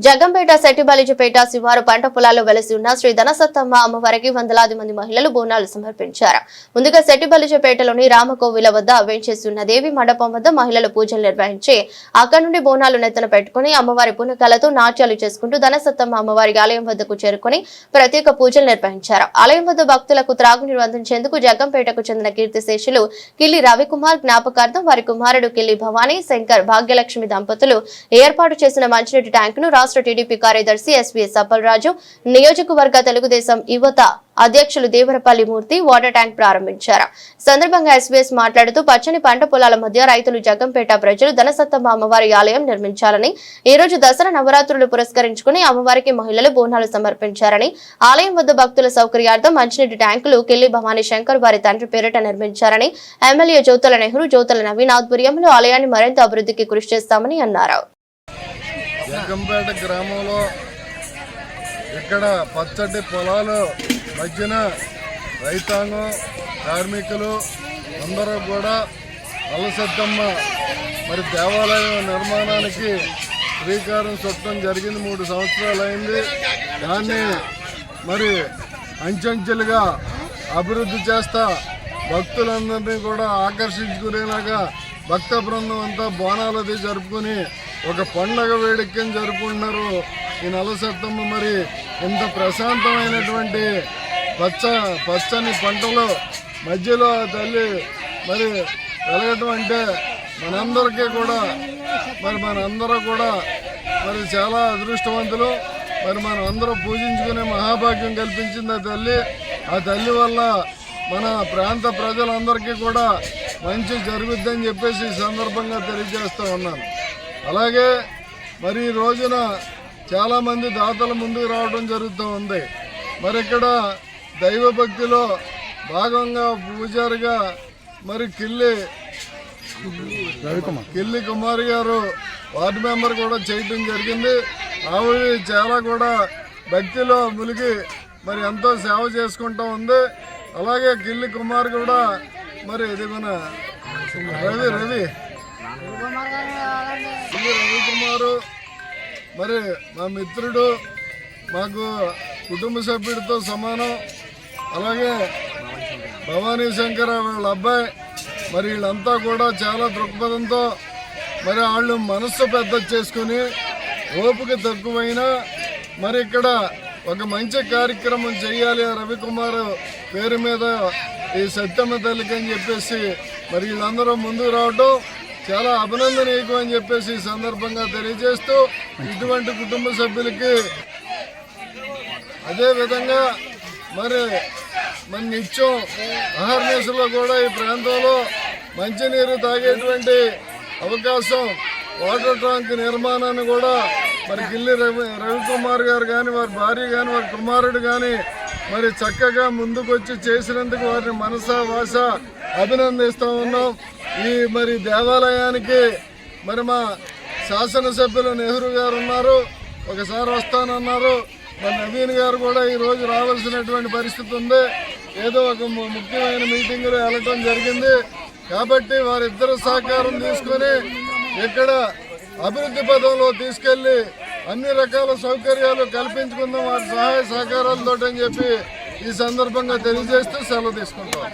జగంపేట సెట్టిబలిజపేట శివారు పంట పొలాల్లో వెలసి ఉన్న శ్రీ ధనసత్తమ్మ అమ్మవారికి వందలాది మంది మహిళలు బోనాలు సమర్పించారు. ముందుగా సెట్టిబలిజపేటలోని రామకోవిల వద్ద వేంచేసి ఉన్న దేవి మండపం వద్ద మహిళలు పూజలు నిర్వహించి అక్కడి నుండి బోనాలు నెత్తన పెట్టుకుని అమ్మవారి పునకలతో నాట్యాలు చేసుకుంటూ ధనసత్తమ్మ అమ్మవారి ఆలయం వద్దకు చేరుకుని ప్రత్యేక పూజలు నిర్వహించారు. ఆలయం వద్ద భక్తులకు త్రాగునీరు అందించేందుకు జగంపేటకు చెందిన కీర్తిశేషులు కిల్లి రవికుమార్ జ్ఞాపకార్థం వారి కుమారుడు కిల్లి భవానీ శంకర్ భాగ్యలక్ష్మి దంపతులు ఏర్పాటు చేసిన మంచినీటి ట్యాంకును రాష్ట్ర టీడీపీ కార్యదర్శి ఎస్వీఎస్ అప్పలరాజు, నియోజకవర్గ తెలుగుదేశం యువత అధ్యక్షులు దేవరపల్లి మూర్తి వాటర్ ట్యాంక్ ప్రారంభించారు. సందర్భంగా ఎస్వీఎస్ మాట్లాడుతూ పచ్చని పంట పొలాల మధ్య రైతులు జగంపేట ప్రజలు ధనసత్తమ్మ అమ్మవారి ఆలయం నిర్మించాలని, ఈ రోజు దసరా నవరాత్రులు పురస్కరించుకుని అమ్మవారికి మహిళలు బోనాలు సమర్పించారని, ఆలయం వద్ద భక్తుల సౌకర్యార్థం మంచినీటి ట్యాంకులు కిల్లి భవానీ శంకర్ వారి తండ్రి పేరిట నిర్మించారని, ఎమ్మెల్యే జ్యోతుల నెహ్రూ, జ్యోతుల నవీన్ ఆధ్వర్యంలో ఆలయాన్ని మరింత అభివృద్ధికి కృషి చేస్తామని అన్నారు. జగంపేట గ్రామంలో ఇక్కడ పచ్చటి పొలాలు మధ్యన రైతాంగం, కార్మికులు అందరూ కూడా ధనసత్తమ్మ మరి దేవాలయం నిర్మాణానికి శ్రీకారం చుట్టడం జరిగింది. 3 సంవత్సరాలు అయింది. దాన్ని మరి అంచెంచెలుగా అభివృద్ధి చేస్తా భక్తులందరినీ కూడా ఆకర్షించుకునేలాగా భక్త బృందం అంతా బోనాలది జరుపుకొని ఒక పండగ వేడుకని జరుపుకుంటున్నారు. ఈ ధనసత్తమ్మ మరి ఇంత ప్రశాంతమైనటువంటి పచ్చని పంటలు మధ్యలో తల్లి మరి వెలగటం అంటే మనందరికీ కూడా మనందరూ కూడా మరి చాలా అదృష్టవంతులు. మరి మనం అందరూ పూజించుకునే మహాభాగ్యం కల్పించింది ఆ తల్లి వల్ల మన ప్రాంత ప్రజలందరికీ కూడా మంచి జరుగుద్దని చెప్పేసి ఈ సందర్భంగా తెలియజేస్తూ ఉన్నాను. అలాగే మరి ఈ రోజున చాలామంది దాతలు ముందుకు రావడం జరుగుతూ ఉంది. మరి ఇక్కడ దైవభక్తిలో భాగంగా పూజారిగా మరి కిల్లి కుమార్ గారు వార్డు మెంబర్ కూడా చేయడం జరిగింది. ఆవిడ చాలా కూడా భక్తిలో మునిగి మరి ఎంతో సేవ చేసుకుంటూ ఉంది. అలాగే కిల్లి కుమార్ కూడా మరి ఇది మన రవికుమారు మరి మా మిత్రుడు, మాకు కుటుంబ సభ్యుడితో సమానం. అలాగే భవానీ శంకర్ వాళ్ళ అబ్బాయి మరి వీళ్ళంతా కూడా చాలా దృక్పథంతో మరి వాళ్ళు మనస్సు పెద్ద చేసుకుని ఓపిక తక్కువైనా మరి ఇక్కడ ఒక మంచి కార్యక్రమం చేయాలి రవికుమార్ పేరు మీద ఈ సత్యమ్మ తల్లికి అని చెప్పేసి మరి వీళ్ళందరూ ముందుకు రావటం చాలా అభినందనీయం అని చెప్పేసి ఈ సందర్భంగా తెలియజేస్తూ ఇటువంటి కుటుంబ సభ్యులకి అదేవిధంగా మరి నిత్యం అహర్నిశలో కూడా ఈ ప్రాంతంలో మంచినీరు తాగేటువంటి అవకాశం వాటర్ ట్యాంక్ నిర్మాణాన్ని కూడా మరి కిల్లి రవికుమార్ గారు కానీ వారి భార్య కానీ వారి కుమారుడు కానీ మరి చక్కగా ముందుకొచ్చి చేసినందుకు వారిని మనసా వాస అభినందిస్తూ ఉన్నాం. ఈ మరి దేవాలయానికి మరి మా శాసనసభ్యులు నెహ్రూ గారు ఉన్నారు, ఒకసారి వస్తానన్నారు. మరి నవీన్ గారు కూడా ఈరోజు రావాల్సినటువంటి పరిస్థితి ఉంది. ఏదో ఒక ముఖ్యమైన మీటింగ్లో వెళ్ళటం జరిగింది. కాబట్టి వారిద్దరు సహకారం తీసుకొని ఇక్కడ అభివృద్ధి పదంలో తీసుకెళ్లి అన్ని రకాల సౌకర్యాలు కల్పించుకుందాం వారి సహాయ సహకారాలతో అని చెప్పి ఈ సందర్భంగా తెలియజేస్తూ సెలవు తీసుకుంటాం.